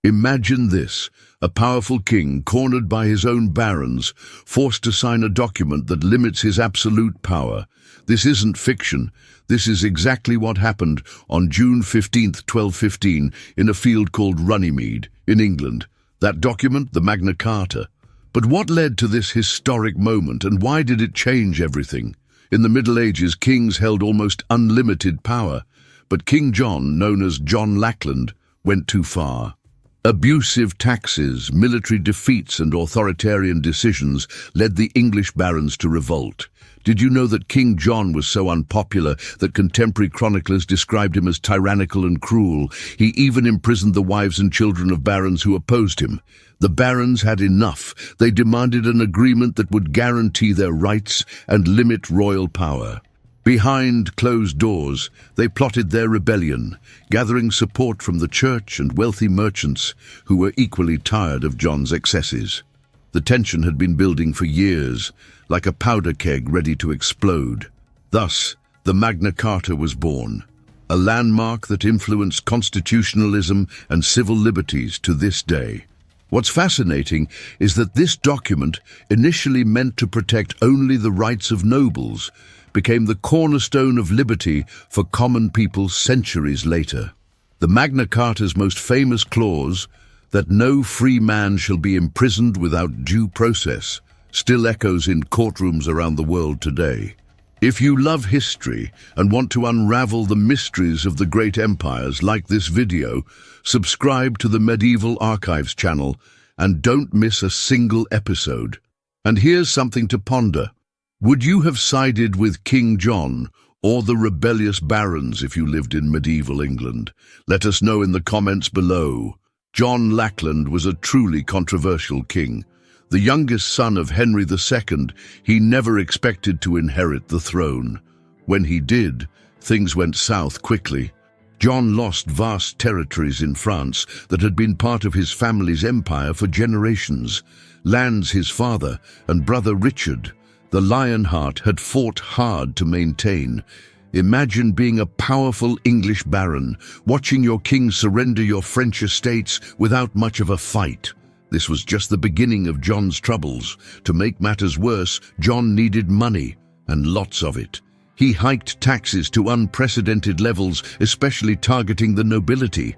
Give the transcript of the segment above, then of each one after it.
Imagine this, a powerful king cornered by his own barons, forced to sign a document that limits his absolute power. This isn't fiction. This is exactly what happened on June 15th, 1215, in a field called Runnymede, in England. That document, the Magna Carta. But what led to this historic moment, and why did it change everything? In the Middle Ages, kings held almost unlimited power, but King John, known as John Lackland, went too far. Abusive taxes, military defeats and authoritarian decisions led the English barons to revolt. Did you know that King John was so unpopular that contemporary chroniclers described him as tyrannical and cruel? He even imprisoned the wives and children of barons who opposed him. The barons had enough. They demanded an agreement that would guarantee their rights and limit royal power. Behind closed doors, they plotted their rebellion, gathering support from the church and wealthy merchants who were equally tired of John's excesses. The tension had been building for years, like a powder keg ready to explode. Thus, the Magna Carta was born, a landmark that influenced constitutionalism and civil liberties to this day. What's fascinating is that this document, initially meant to protect only the rights of nobles, became the cornerstone of liberty for common people centuries later. The Magna Carta's most famous clause, that no free man shall be imprisoned without due process, still echoes in courtrooms around the world today. If you love history and want to unravel the mysteries of the great empires like this video, subscribe to the Medieval Archives channel and don't miss a single episode. And here's something to ponder. Would you have sided with King John or the rebellious barons if you lived in medieval England? Let us know in the comments below. John Lackland was a truly controversial king. The youngest son of Henry II, he never expected to inherit the throne. When he did, things went south quickly. John lost vast territories in France that had been part of his family's empire for generations. Lands his father and brother Richard, the Lionheart, had fought hard to maintain. Imagine being a powerful English baron, watching your king surrender your French estates without much of a fight. This was just the beginning of John's troubles. To make matters worse, John needed money, and lots of it. He hiked taxes to unprecedented levels, especially targeting the nobility.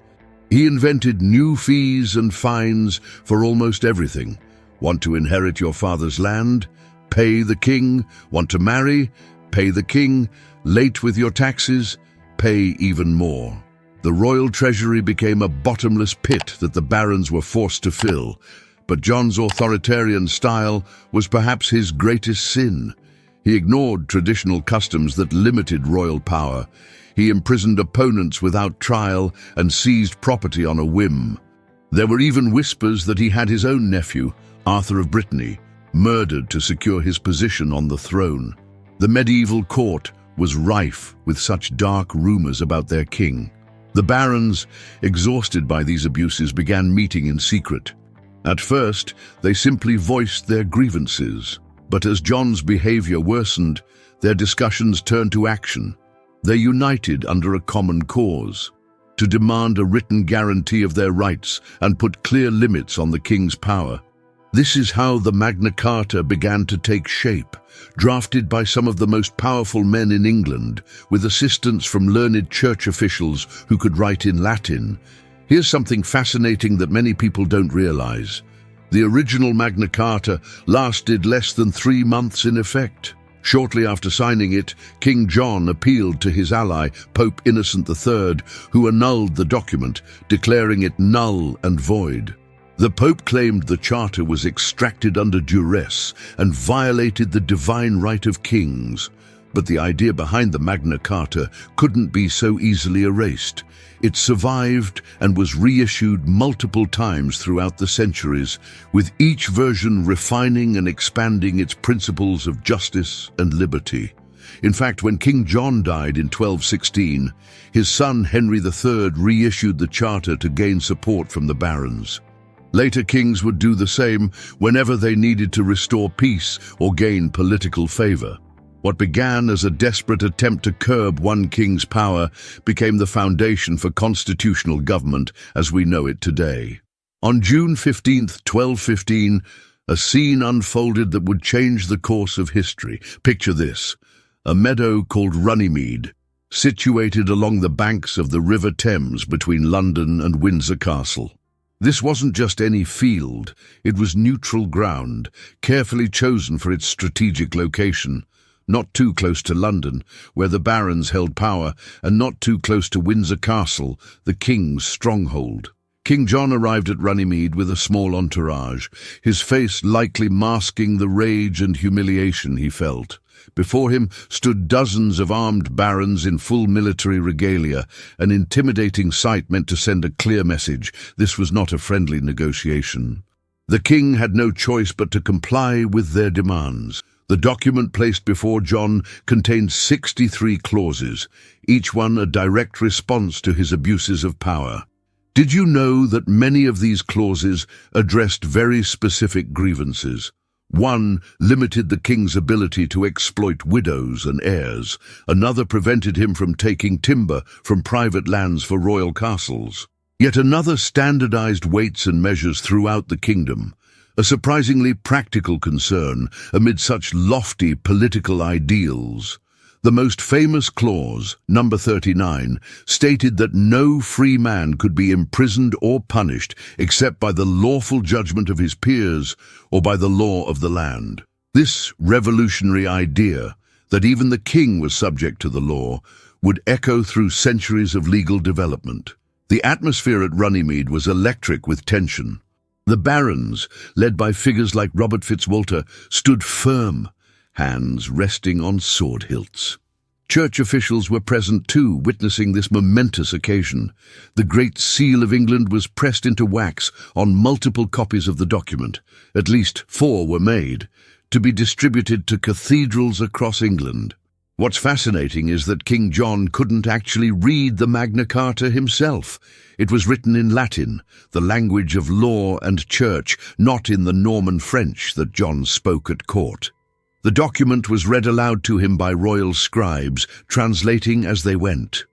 He invented new fees and fines for almost everything. Want to inherit your father's land? Pay the king. Want to marry? Pay the king. Late with your taxes? Pay even more. The royal treasury became a bottomless pit that the barons were forced to fill. But John's authoritarian style was perhaps his greatest sin. He ignored traditional customs that limited royal power. He imprisoned opponents without trial and seized property on a whim. There were even whispers that he had his own nephew, Arthur of Brittany, murdered to secure his position on the throne. The medieval court was rife with such dark rumors about their king. The barons, exhausted by these abuses, began meeting in secret. At first, they simply voiced their grievances. But as John's behavior worsened, their discussions turned to action. They united under a common cause, to demand a written guarantee of their rights and put clear limits on the king's power. This is how the Magna Carta began to take shape, drafted by some of the most powerful men in England, with assistance from learned church officials who could write in Latin. Here's something fascinating that many people don't realize. The original Magna Carta lasted less than 3 months in effect. Shortly after signing it, King John appealed to his ally, Pope Innocent III, who annulled the document, declaring it null and void. The Pope claimed the charter was extracted under duress and violated the divine right of kings. But the idea behind the Magna Carta couldn't be so easily erased. It survived and was reissued multiple times throughout the centuries, with each version refining and expanding its principles of justice and liberty. In fact, when King John died in 1216, his son Henry III reissued the charter to gain support from the barons. Later kings would do the same whenever they needed to restore peace or gain political favor. What began as a desperate attempt to curb one king's power became the foundation for constitutional government as we know it today. On June 15th, 1215, a scene unfolded that would change the course of history. Picture this: a meadow called Runnymede, situated along the banks of the River Thames between London and Windsor Castle. This wasn't just any field, it was neutral ground, carefully chosen for its strategic location. Not too close to London, where the barons held power, and not too close to Windsor Castle, the king's stronghold. King John arrived at Runnymede with a small entourage, his face likely masking the rage and humiliation he felt. Before him stood dozens of armed barons in full military regalia, an intimidating sight meant to send a clear message: this was not a friendly negotiation. The king had no choice but to comply with their demands. The document placed before John contained 63 clauses, each one a direct response to his abuses of power. Did you know that many of these clauses addressed very specific grievances? One limited the king's ability to exploit widows and heirs. Another prevented him from taking timber from private lands for royal castles. Yet another standardized weights and measures throughout the kingdom, a surprisingly practical concern amid such lofty political ideals. The most famous clause, number 39, stated that no free man could be imprisoned or punished except by the lawful judgment of his peers or by the law of the land. This revolutionary idea, that even the king was subject to the law, would echo through centuries of legal development. The atmosphere at Runnymede was electric with tension. The barons, led by figures like Robert Fitzwalter, stood firm, hands resting on sword hilts. Church officials were present too, witnessing this momentous occasion. The Great Seal of England was pressed into wax on multiple copies of the document. At least 4 were made, to be distributed to cathedrals across England. What's fascinating is that King John couldn't actually read the Magna Carta himself. It was written in Latin, the language of law and church, not in the Norman French that John spoke at court. The document was read aloud to him by royal scribes, translating as they went.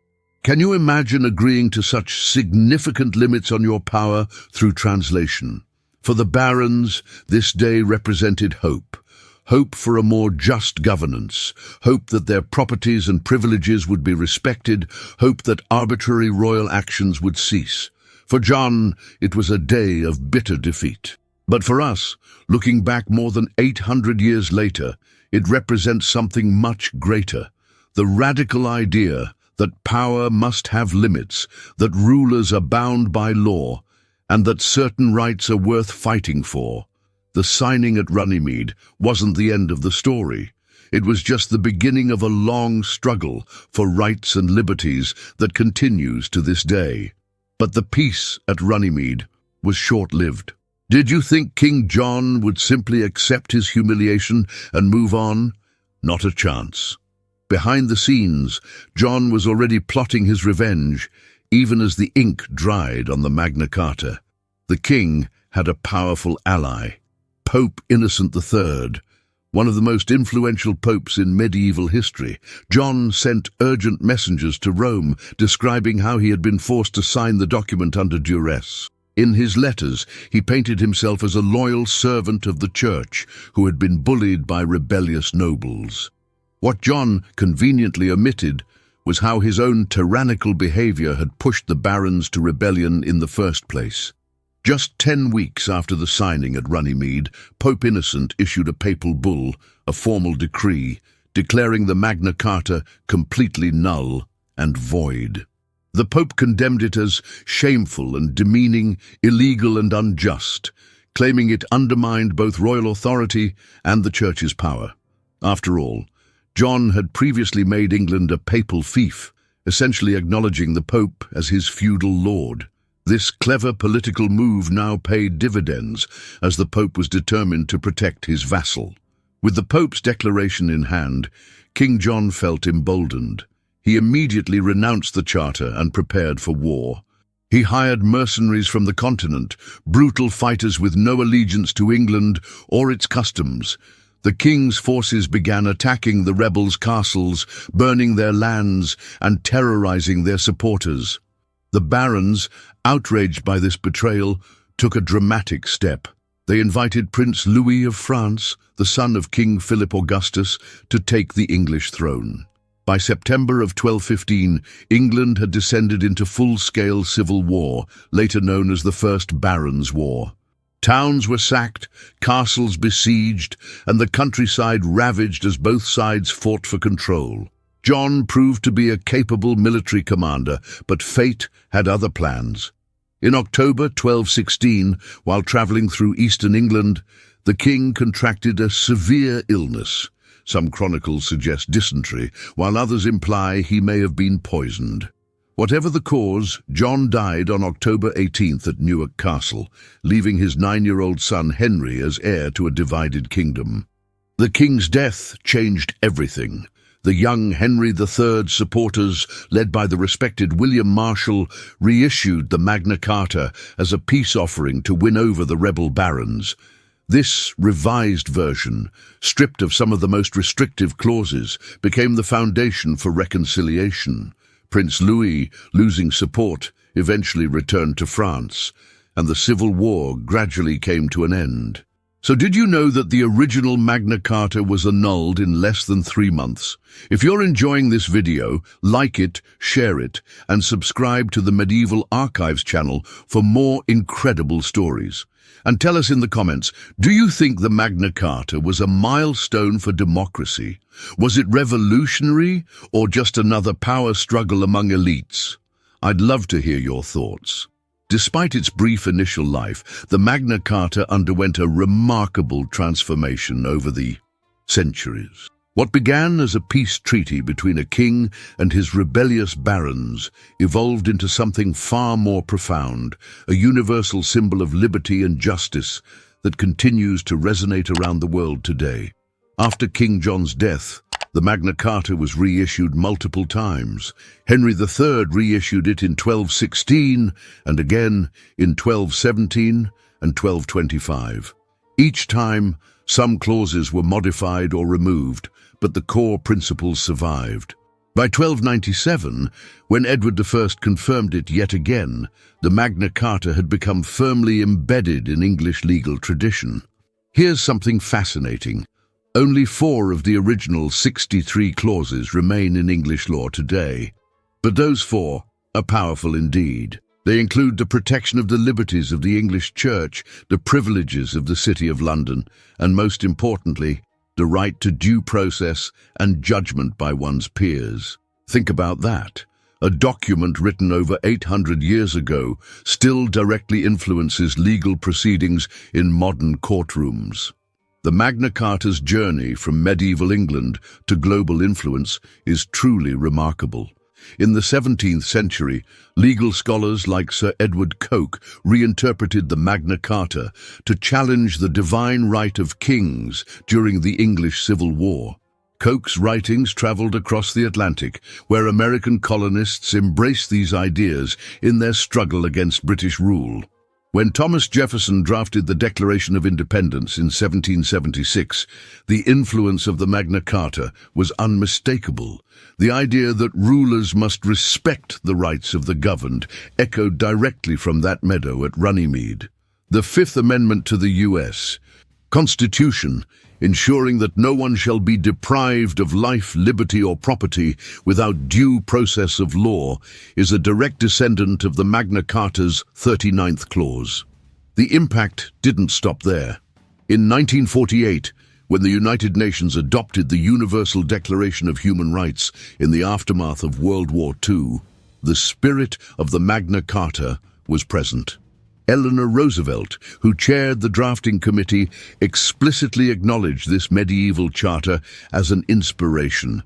Can you imagine agreeing to such significant limits on your power through translation? For the barons, this day represented hope. Hope for a more just governance, hope that their properties and privileges would be respected, hope that arbitrary royal actions would cease. For John, it was a day of bitter defeat. But for us, looking back more than 800 years later, it represents something much greater. The radical idea that power must have limits, that rulers are bound by law, and that certain rights are worth fighting for. The signing at Runnymede wasn't the end of the story. It was just the beginning of a long struggle for rights and liberties that continues to this day. But the peace at Runnymede was short-lived. Did you think King John would simply accept his humiliation and move on? Not a chance. Behind the scenes, John was already plotting his revenge, even as the ink dried on the Magna Carta. The king had a powerful ally, Pope Innocent III, one of the most influential popes in medieval history. John sent urgent messengers to Rome describing how he had been forced to sign the document under duress. In his letters, he painted himself as a loyal servant of the church who had been bullied by rebellious nobles. What John conveniently omitted was how his own tyrannical behavior had pushed the barons to rebellion in the first place. Just 10 weeks after the signing at Runnymede, Pope Innocent issued a papal bull, a formal decree, declaring the Magna Carta completely null and void. The Pope condemned it as shameful and demeaning, illegal and unjust, claiming it undermined both royal authority and the Church's power. After all, John had previously made England a papal fief, essentially acknowledging the Pope as his feudal lord. This clever political move now paid dividends, as the Pope was determined to protect his vassal. With the Pope's declaration in hand, King John felt emboldened. He immediately renounced the charter and prepared for war. He hired mercenaries from the continent, brutal fighters with no allegiance to England or its customs. The king's forces began attacking the rebels' castles, burning their lands and terrorizing their supporters. The barons, outraged by this betrayal, took a dramatic step. They invited Prince Louis of France, the son of King Philip Augustus, to take the English throne. By September of 1215, England had descended into full-scale civil war, later known as the First Barons' War. Towns were sacked, castles besieged, and the countryside ravaged as both sides fought for control. John proved to be a capable military commander, but fate had other plans. In October 1216, while travelling through eastern England, the king contracted a severe illness. Some chronicles suggest dysentery, while others imply he may have been poisoned. Whatever the cause, John died on October 18th at Newark Castle, leaving his 9-year-old son Henry as heir to a divided kingdom. The king's death changed everything. The young Henry III's supporters, led by the respected William Marshal, reissued the Magna Carta as a peace offering to win over the rebel barons. This revised version, stripped of some of the most restrictive clauses, became the foundation for reconciliation. Prince Louis, losing support, eventually returned to France, and the Civil War gradually came to an end. So did you know that the original Magna Carta was annulled in less than 3 months? If you're enjoying this video, like it, share it, and subscribe to the Medieval Archives channel for more incredible stories. And tell us in the comments, do you think the Magna Carta was a milestone for democracy? Was it revolutionary or just another power struggle among elites? I'd love to hear your thoughts. Despite its brief initial life, the Magna Carta underwent a remarkable transformation over the centuries. What began as a peace treaty between a king and his rebellious barons evolved into something far more profound, a universal symbol of liberty and justice that continues to resonate around the world today. After King John's death, the Magna Carta was reissued multiple times. Henry III reissued it in 1216 and again in 1217 and 1225. Each time, some clauses were modified or removed, but the core principles survived. By 1297, when Edward I confirmed it yet again, the Magna Carta had become firmly embedded in English legal tradition. Here's something fascinating. Only 4 of the original 63 clauses remain in English law today. But those 4 are powerful indeed. They include the protection of the liberties of the English Church, the privileges of the City of London, and most importantly, the right to due process and judgment by one's peers. Think about that. A document written over 800 years ago still directly influences legal proceedings in modern courtrooms. The Magna Carta's journey from medieval England to global influence is truly remarkable. In the 17th century, legal scholars like Sir Edward Coke reinterpreted the Magna Carta to challenge the divine right of kings during the English Civil War. Coke's writings traveled across the Atlantic, where American colonists embraced these ideas in their struggle against British rule. When Thomas Jefferson drafted the Declaration of Independence in 1776, the influence of the Magna Carta was unmistakable. The idea that rulers must respect the rights of the governed echoed directly from that meadow at Runnymede. The Fifth Amendment to the U.S. Constitution, ensuring that no one shall be deprived of life, liberty, or property without due process of law, is a direct descendant of the Magna Carta's 39th clause. The impact didn't stop there. In 1948, when the United Nations adopted the Universal Declaration of Human Rights in the aftermath of World War II, the spirit of the Magna Carta was present. Eleanor Roosevelt, who chaired the drafting committee, explicitly acknowledged this medieval charter as an inspiration.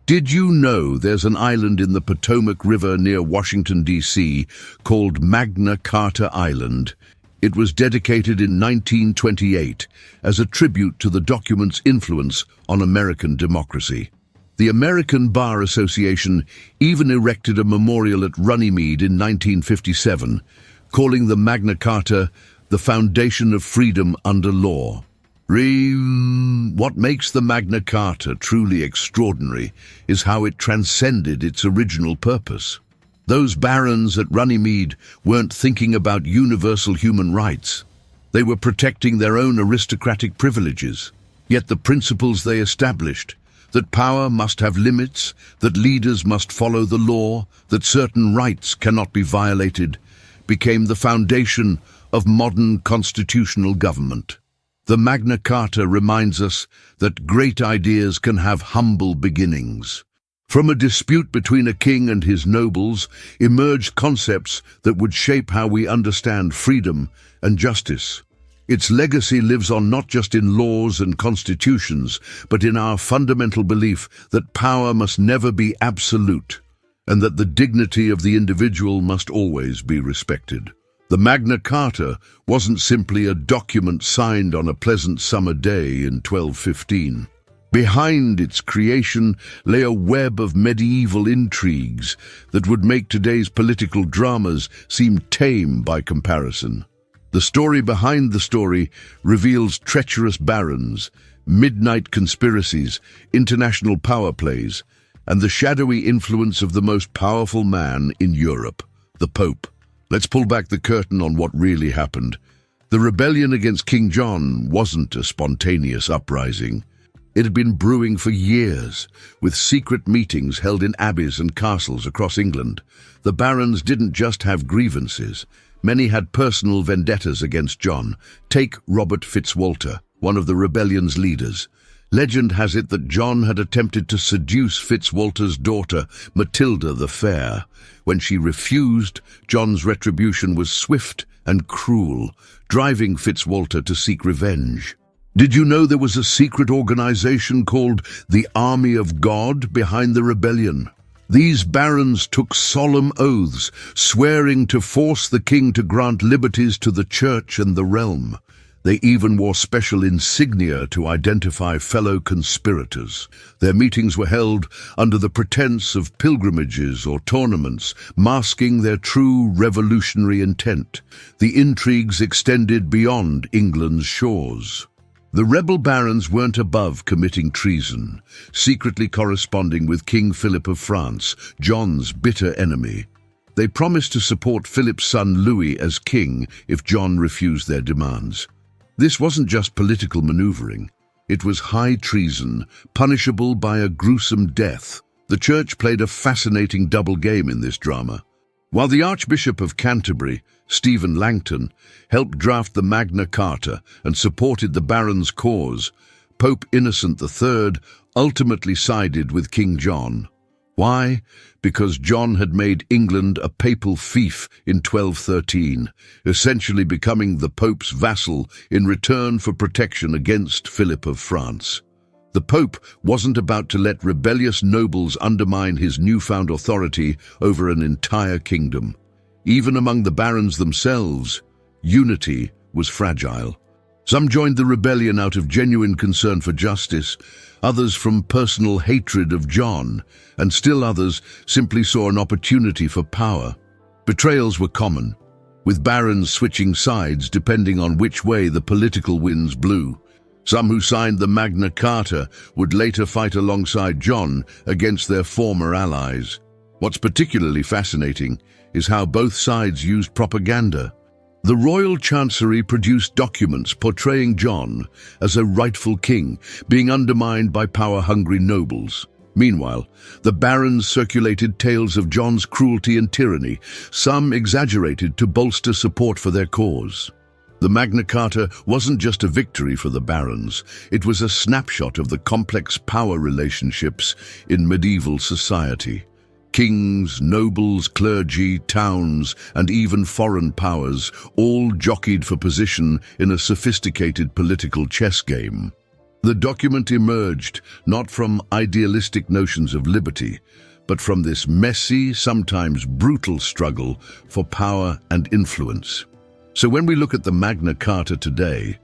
Did you know there's an island in the Potomac River near Washington, D.C. called Magna Carta Island? It was dedicated in 1928 as a tribute to the document's influence on American democracy. The American Bar Association even erected a memorial at Runnymede in 1957, calling the Magna Carta the foundation of freedom under law. What makes the Magna Carta truly extraordinary is how it transcended its original purpose. Those barons at Runnymede weren't thinking about universal human rights. They were protecting their own aristocratic privileges. Yet the principles they established, that power must have limits, that leaders must follow the law, that certain rights cannot be violated, became the foundation of modern constitutional government. The Magna Carta reminds us that great ideas can have humble beginnings. From a dispute between a king and his nobles emerged concepts that would shape how we understand freedom and justice. Its legacy lives on not just in laws and constitutions, but in our fundamental belief that power must never be absolute, and that the dignity of the individual must always be respected. The Magna Carta wasn't simply a document signed on a pleasant summer day in 1215. Behind its creation lay a web of medieval intrigues that would make today's political dramas seem tame by comparison. The story behind the story reveals treacherous barons, midnight conspiracies, international power plays, and the shadowy influence of the most powerful man in Europe, the Pope. Let's pull back the curtain on what really happened. The rebellion against King John wasn't a spontaneous uprising. It had been brewing for years, with secret meetings held in abbeys and castles across England. The barons didn't just have grievances. Many had personal vendettas against John. Take Robert Fitzwalter, one of the rebellion's leaders. Legend has it that John had attempted to seduce Fitzwalter's daughter, Matilda the Fair. When she refused, John's retribution was swift and cruel, driving Fitzwalter to seek revenge. Did you know there was a secret organization called the Army of God behind the rebellion? These barons took solemn oaths, swearing to force the king to grant liberties to the church and the realm. They even wore special insignia to identify fellow conspirators. Their meetings were held under the pretense of pilgrimages or tournaments, masking their true revolutionary intent. The intrigues extended beyond England's shores. The rebel barons weren't above committing treason, secretly corresponding with King Philip of France, John's bitter enemy. They promised to support Philip's son Louis as king if John refused their demands. This wasn't just political maneuvering. It was high treason, punishable by a gruesome death. The church played a fascinating double game in this drama. While the Archbishop of Canterbury, Stephen Langton, helped draft the Magna Carta and supported the barons' cause, Pope Innocent III ultimately sided with King John. Why? Because John had made England a papal fief in 1213, essentially becoming the Pope's vassal in return for protection against Philip of France. The Pope wasn't about to let rebellious nobles undermine his newfound authority over an entire kingdom. Even among the barons themselves, unity was fragile. Some joined the rebellion out of genuine concern for justice, others from personal hatred of John, and still others simply saw an opportunity for power. Betrayals were common, with barons switching sides depending on which way the political winds blew. Some who signed the Magna Carta would later fight alongside John against their former allies. What's particularly fascinating is how both sides used propaganda. The royal chancery produced documents portraying John as a rightful king, being undermined by power-hungry nobles. Meanwhile, the barons circulated tales of John's cruelty and tyranny, some exaggerated to bolster support for their cause. The Magna Carta wasn't just a victory for the barons, it was a snapshot of the complex power relationships in medieval society. Kings, nobles, clergy, towns, and even foreign powers all jockeyed for position in a sophisticated political chess game. The document emerged not from idealistic notions of liberty, but from this messy, sometimes brutal struggle for power and influence. So when we look at the Magna Carta today,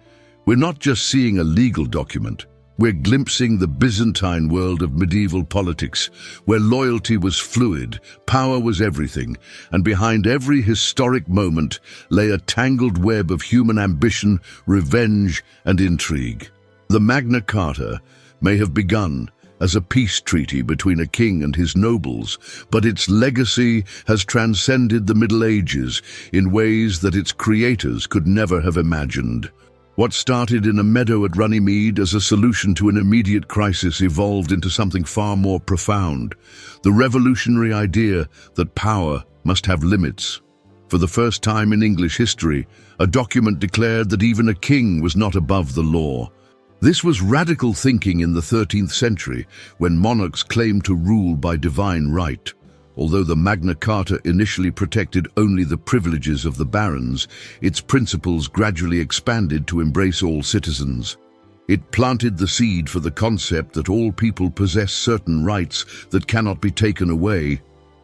we're not just seeing a legal document, we're glimpsing the Byzantine world of medieval politics, where loyalty was fluid, power was everything, and behind every historic moment lay a tangled web of human ambition, revenge, and intrigue. The Magna Carta may have begun as a peace treaty between a king and his nobles, but its legacy has transcended the Middle Ages in ways that its creators could never have imagined. What started in a meadow at Runnymede as a solution to an immediate crisis evolved into something far more profound: the revolutionary idea that power must have limits. For the first time in English history, a document declared that even a king was not above the law. This was radical thinking in the 13th century, when monarchs claimed to rule by divine right. Although the Magna Carta initially protected only the privileges of the barons, its principles gradually expanded to embrace all citizens. It planted the seed for the concept that all people possess certain rights that cannot be taken away,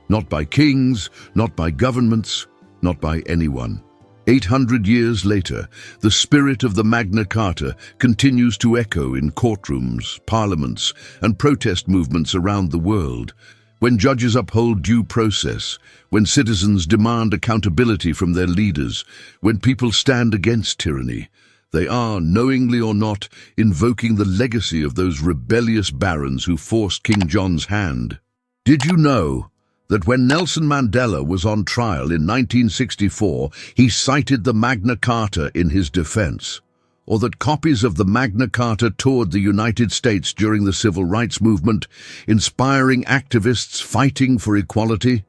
not by kings, not by governments, not by anyone. 800 years later, the spirit of the Magna Carta continues to echo in courtrooms, parliaments, and protest movements around the world. When judges uphold due process, when citizens demand accountability from their leaders, when people stand against tyranny, they are, knowingly or not, invoking the legacy of those rebellious barons who forced King John's hand. Did you know that when Nelson Mandela was on trial in 1964, he cited the Magna Carta in his defense? Or that copies of the Magna Carta toured the United States during the Civil Rights Movement, inspiring activists fighting for equality?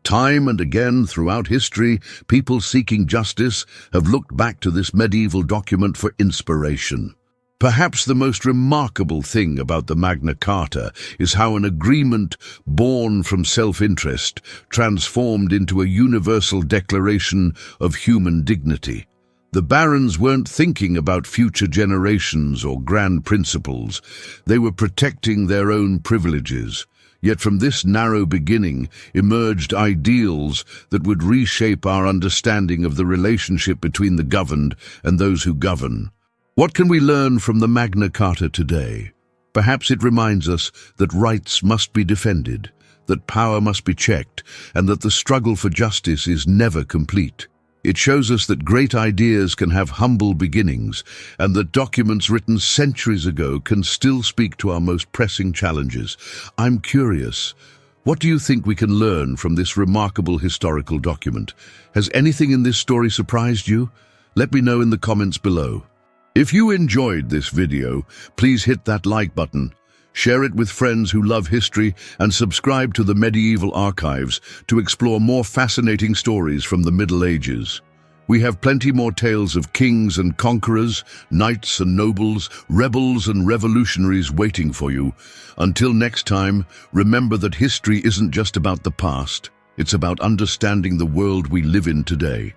Time and again throughout history, people seeking justice have looked back to this medieval document for inspiration. Perhaps the most remarkable thing about the Magna Carta is how an agreement born from self-interest transformed into a universal declaration of human dignity. The barons weren't thinking about future generations or grand principles. They were protecting their own privileges. Yet from this narrow beginning emerged ideals that would reshape our understanding of the relationship between the governed and those who govern. What can we learn from the Magna Carta today? Perhaps it reminds us that rights must be defended, that power must be checked, and that the struggle for justice is never complete. It shows us that great ideas can have humble beginnings, and that documents written centuries ago can still speak to our most pressing challenges. I'm curious, what do you think we can learn from this remarkable historical document? Has anything in this story surprised you? Let me know in the comments below. If you enjoyed this video, please hit that like button, share it with friends who love history, and subscribe to the Medieval Archives to explore more fascinating stories from the Middle Ages. We have plenty more tales of kings and conquerors, knights and nobles, rebels and revolutionaries waiting for you. Until next time, remember that history isn't just about the past, it's about understanding the world we live in today.